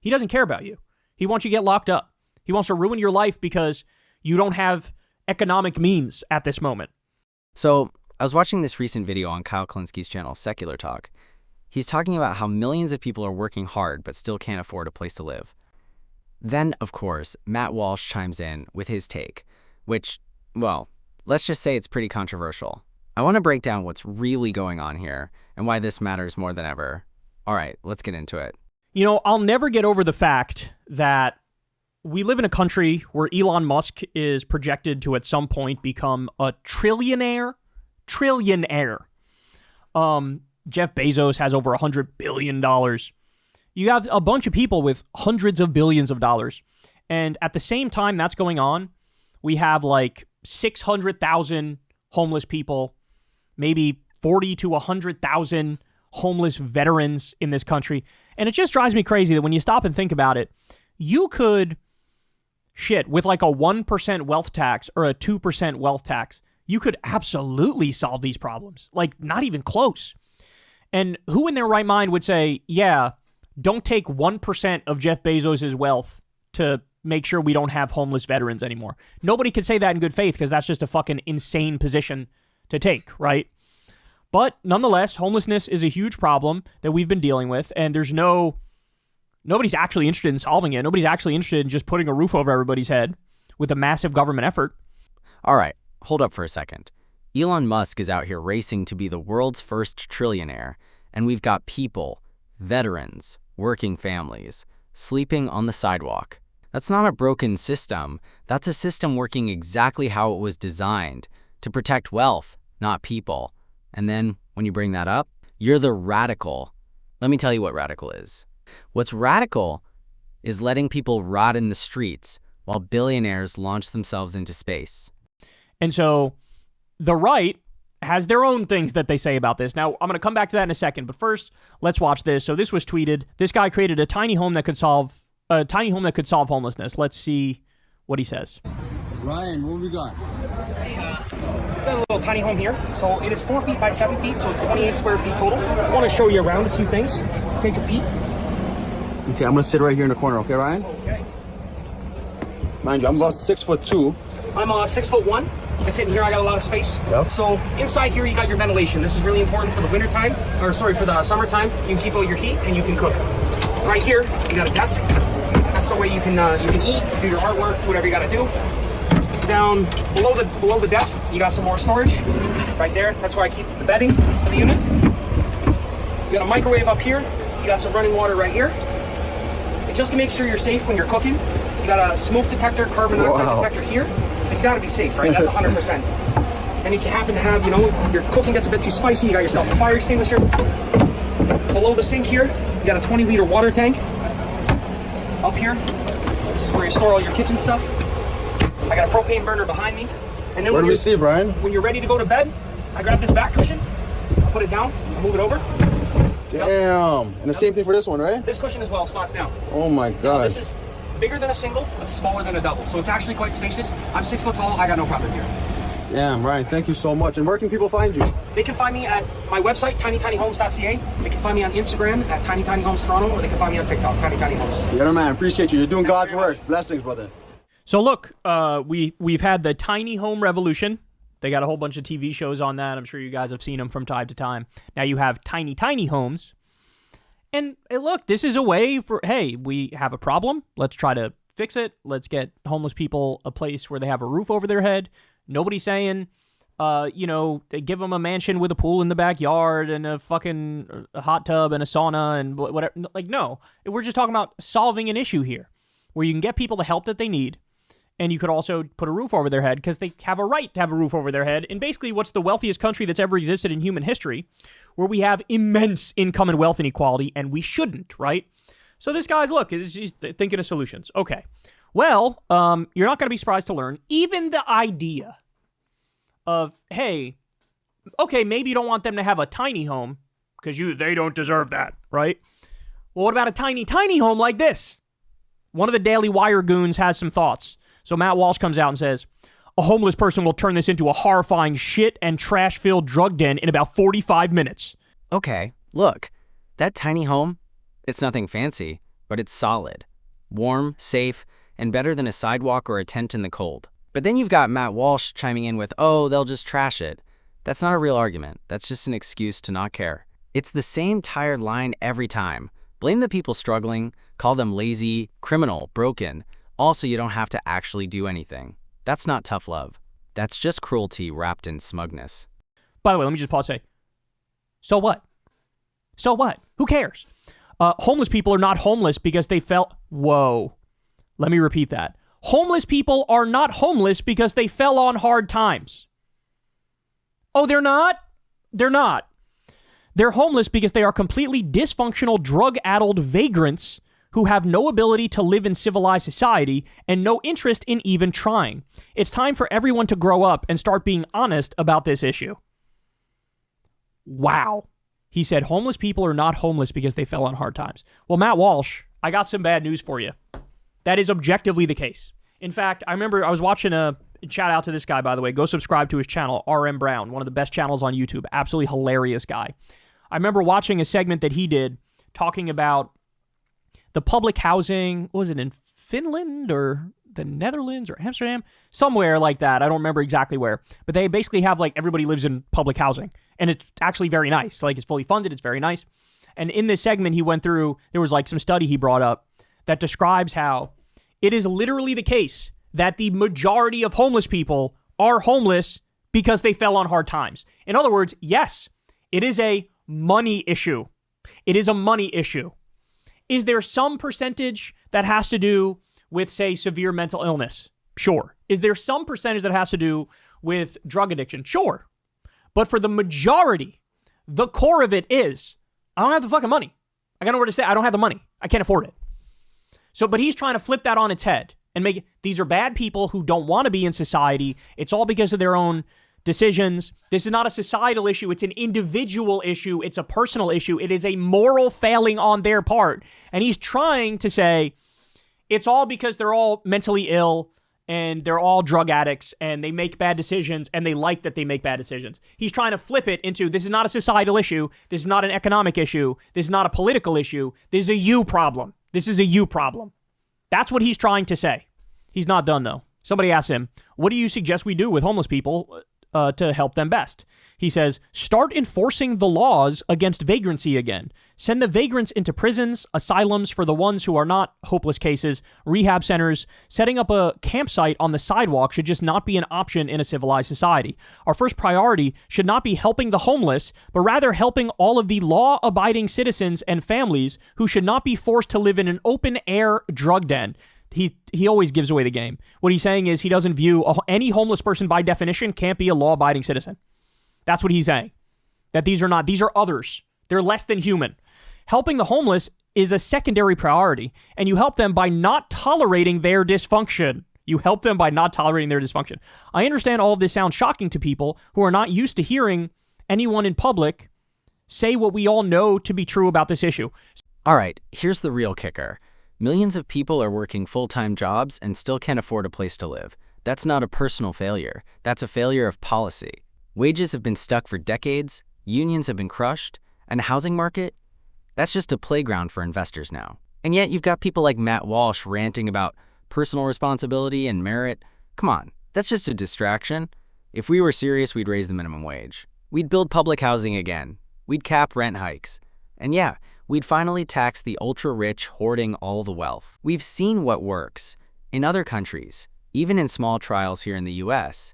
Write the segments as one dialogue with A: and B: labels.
A: He doesn't care about you. He wants you to get locked up. He wants to ruin your life because you don't have economic means at this moment.
B: So I was watching this recent video on Kyle Kulinski's channel, Secular Talk. He's talking about how millions of people are working hard but still can't afford a place to live. Then, of course, Matt Walsh chimes in with his take, which, well, let's just say it's pretty controversial. I want to break down what's really going on here and why this matters more than ever. All right, let's get into it.
A: You know, I'll never get over the fact that we live in a country where Elon Musk is projected to at some point become a trillionaire. Jeff Bezos has over $100 billion. You have a bunch of people with hundreds of billions of dollars. And at the same time that's going on, we have like 600,000 homeless people, maybe 40 to 100,000 homeless veterans in this country. And it just drives me crazy that when you stop and think about it, you could, with like a 1% wealth tax or a 2% wealth tax, you could absolutely solve these problems. Like, not even close. And who in their right mind would say, yeah, don't take 1% of Jeff Bezos' wealth to make sure we don't have homeless veterans anymore? Nobody could say that in good faith because that's just a fucking insane position to take, right? But nonetheless, homelessness is a huge problem that we've been dealing with, and nobody's actually interested in solving it. Nobody's actually interested in just putting a roof over everybody's head with a massive government effort.
B: All right, hold up for a second. Elon Musk is out here racing to be the world's first trillionaire, and we've got people, veterans, working families, sleeping on the sidewalk. That's not a broken system. That's a system working exactly how it was designed, to protect wealth, not people. And then, when you bring that up, you're the radical. Let me tell you what radical is. What's radical is letting people rot in the streets while billionaires launch themselves into space.
A: And so, the right has their own things that they say about this. Now, I'm going to come back to that in a second, but first, let's watch this. So this was tweeted. This guy created a tiny home that could solve homelessness. Let's see what he says.
C: Ryan, what we got?
D: Got a little tiny home here. So it is 4 feet by 7 feet, so it's 28 square feet total. I want to show you around a few things. Take a peek.
C: Okay, I'm gonna sit right here in the corner, okay, Ryan?
D: Okay.
C: Mind you, I'm about 6'2".
D: I'm 6'1". I fit in here, I got a lot of space.
C: Yep.
D: So inside here you got your ventilation. This is really important for the winter time, for the summertime. You can keep out your heat and you can cook. Right here, you got a desk. That's the way you can eat, do your artwork, do whatever you gotta do. Down below the desk, you got some more storage. Right there, that's where I keep the bedding for the unit. You got a microwave up here. You got some running water right here. And just to make sure you're safe when you're cooking, you got a smoke detector, carbon dioxide detector here. It's got to be safe, right? That's 100%. And if you happen to have, your cooking gets a bit too spicy, you got yourself a fire extinguisher. Below the sink here, you got a 20-liter water tank. Up here, this is where you store all your kitchen stuff. I got a propane burner behind me. And then
C: Where do we sleep, Brian?
D: When you're ready to go to bed, I grab this back cushion, I put it down, I move it over.
C: Damn. Yep. And the same thing for this one, right?
D: This cushion as well slots down.
C: Oh my God.
D: This is bigger than a single, but smaller than a double. So it's actually quite spacious. I'm 6 foot tall, I got no problem here.
C: Damn, Ryan, thank you so much. And where can people find you?
D: They can find me at my website, tinytinyhomes.ca. They can find me on Instagram at tinytinyhomestoronto, or they can find me on TikTok, tinytinyhomes.
C: Yeah, man, appreciate you. You're doing God's work. Blessings, brother.
A: So look, we've had the tiny home revolution. They got a whole bunch of TV shows on that. I'm sure you guys have seen them from time to time. Now you have tiny homes. And hey, look, this is a way for, hey, we have a problem. Let's try to fix it. Let's get homeless people a place where they have a roof over their head. Nobody's saying, give them a mansion with a pool in the backyard and a fucking hot tub and a sauna and whatever. Like, no, we're just talking about solving an issue here where you can get people the help that they need. And you could also put a roof over their head because they have a right to have a roof over their head in basically what's the wealthiest country that's ever existed in human history, where we have immense income and wealth inequality, and we shouldn't, right? So this guy's, he's thinking of solutions. Okay. Well, you're not going to be surprised to learn even the idea of, hey, okay, maybe you don't want them to have a tiny home because they don't deserve that, right? Well, what about a tiny home like this? One of the Daily Wire goons has some thoughts. So Matt Walsh comes out and says, a homeless person will turn this into a horrifying shit and trash-filled drug den in about 45 minutes.
B: Okay, look, that tiny home, it's nothing fancy, but it's solid, warm, safe, and better than a sidewalk or a tent in the cold. But then you've got Matt Walsh chiming in with, oh, they'll just trash it. That's not a real argument. That's just an excuse to not care. It's the same tired line every time. Blame the people struggling, call them lazy, criminal, broken. Also, you don't have to actually do anything. That's not tough love. That's just cruelty wrapped in smugness.
A: By the way, let me just pause and say, so what? So what? Who cares? Homeless people are not homeless because they fell... Whoa. Let me repeat that. Homeless people are not homeless because they fell on hard times. Oh, they're not? They're not. They're homeless because they are completely dysfunctional, drug-addled vagrants who have no ability to live in civilized society and no interest in even trying. It's time for everyone to grow up and start being honest about this issue. Wow. He said homeless people are not homeless because they fell on hard times. Well, Matt Walsh, I got some bad news for you. That is objectively the case. In fact, I remember I was watching shout out to this guy, by the way. Go subscribe to his channel, RM Brown, one of the best channels on YouTube. Absolutely hilarious guy. I remember watching a segment that he did talking about the public housing. What was it, in Finland or the Netherlands or Amsterdam? Somewhere like that. I don't remember exactly where. But they basically have like everybody lives in public housing. And it's actually very nice. Like it's fully funded. It's very nice. And in this segment, he went through, there was like some study he brought up that describes how it is literally the case that the majority of homeless people are homeless because they fell on hard times. In other words, yes, it is a money issue. It is a money issue. Is there some percentage that has to do with, say, severe mental illness? Sure. Is there some percentage that has to do with drug addiction? Sure. But for the majority, the core of it is, I don't have the fucking money. I got nowhere to stay. I don't have the money. I can't afford it. So, but he's trying to flip that on its head and make it, these are bad people who don't want to be in society. It's all because of their own decisions. This is not a societal issue. It's an individual issue. It's a personal issue. It is a moral failing on their part. And he's trying to say it's all because they're all mentally ill and they're all drug addicts and they make bad decisions and they like that they make bad decisions. He's trying to flip it into this is not a societal issue. This is not an economic issue. This is not a political issue. This is a you problem. This is a you problem. That's what he's trying to say. He's not done, though. Somebody asked him, what do you suggest we do with homeless people to help them best? He says, start enforcing the laws against vagrancy again. Send the vagrants into prisons, asylums for the ones who are not hopeless cases, rehab centers. Setting up a campsite on the sidewalk should just not be an option in a civilized society. Our first priority should not be helping the homeless, but rather helping all of the law-abiding citizens and families who should not be forced to live in an open-air drug den. He always gives away the game. What he's saying is he doesn't view any homeless person by definition can't be a law-abiding citizen. That's what he's saying. That these are others. They're less than human. Helping the homeless is a secondary priority, and you help them by not tolerating their dysfunction. You help them by not tolerating their dysfunction. I understand all of this sounds shocking to people who are not used to hearing anyone in public say what we all know to be true about this issue.
B: All right, here's the real kicker. Millions of people are working full-time jobs and still can't afford a place to live. That's not a personal failure. That's a failure of policy. Wages have been stuck for decades, unions have been crushed, and the housing market? That's just a playground for investors now. And yet you've got people like Matt Walsh ranting about personal responsibility and merit. Come on, that's just a distraction. If we were serious, we'd raise the minimum wage. We'd build public housing again. We'd cap rent hikes. And yeah, we'd finally tax the ultra-rich hoarding all the wealth. We've seen what works in other countries, even in small trials here in the US.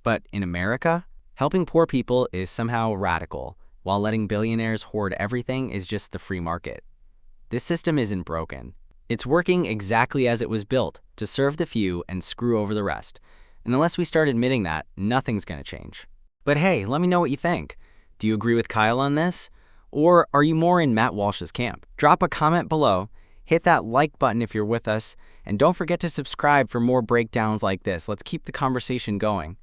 B: But in America, helping poor people is somehow radical, while letting billionaires hoard everything is just the free market. This system isn't broken. It's working exactly as it was built, to serve the few and screw over the rest. And unless we start admitting that, nothing's gonna change. But hey, let me know what you think. Do you agree with Kyle on this? Or are you more in Matt Walsh's camp? Drop a comment below, hit that like button if you're with us, and don't forget to subscribe for more breakdowns like this. Let's keep the conversation going.